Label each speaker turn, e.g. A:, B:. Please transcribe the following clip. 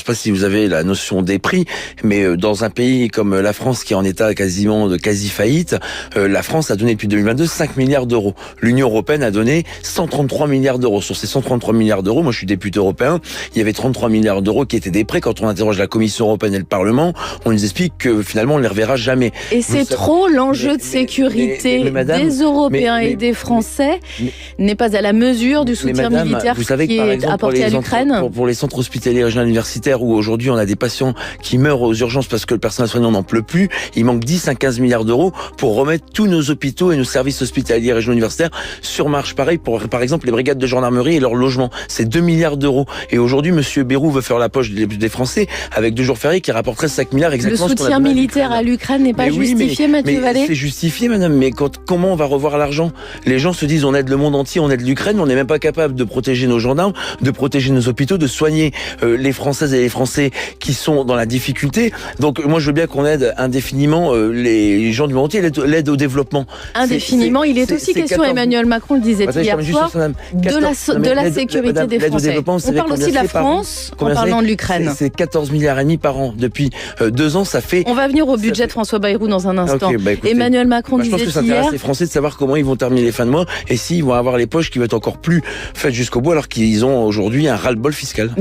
A: pas si vous avez la notion des prix, mais dans un pays comme la France qui est en état quasiment de quasi-faillite, la France a donné depuis 2022 5 milliards d'euros. L'Union européenne a donné 133 milliards d'euros. Sur ces 133 milliards d'euros, moi je suis député européen, il y avait 33 milliards d'euros qui étaient des prêts. Quand on interroge la Commission européenne et le Parlement, on nous explique que finalement on ne les reverra jamais.
B: Et c'est trop l'enjeu de sécurité des Européens et des Français n'est pas à la mesure du soutien militaire qui est apporté à l'Ukraine.
A: Pour les centres hospitaliers régionaux universitaires où aujourd'hui on a des patients qui meurent aux urgences parce que le personnel soignant n'en peut plus, il manque 10 à 15 milliards d'euros pour remettre tous nos hôpitaux et nos services hospitaliers régionaux universitaires sur marche. Pareil pour, par exemple, les brigades de gendarmerie et leur logement. C'est 2 milliards d'euros. Et aujourd'hui, monsieur Bayrou veut faire la poche des Français avec 2 jours fériés qui rapporteraient 5 milliards exactement.
B: Le soutien militaire à l'Ukraine n'est pas justifié, Mathieu Vallée?
A: C'est justifié, madame. Mais comment on va revoir l'argent? Les gens se disent on aide le monde entier, on aide l'Ukraine, mais on n'est même pas capable de protéger nos gendarmes, de protéger nos hôpitaux, de soigner les Françaises et les Français qui sont dans la difficulté. Donc moi je veux bien qu'on aide indéfiniment les gens du monde entier, l'aide au développement.
B: Indéfiniment, il est aussi question, Emmanuel Macron le disait hier soir, de la sécurité des Français. On parle aussi de la France en parlant de l'Ukraine.
A: C'est 14 milliards et demi par an depuis 2 ans, ça fait...
B: On va venir au budget de François Bayrou dans un instant.
A: Écoutez,
B: Emmanuel Macron disait hier...
A: Je pense que ça intéresse les Français de savoir comment ils vont terminer les fins de mois et s'ils vont avoir les poches qui vont être encore plus faites jusqu'au bout alors qu'ils ont aujourd'hui un ras-le-bol fiscal.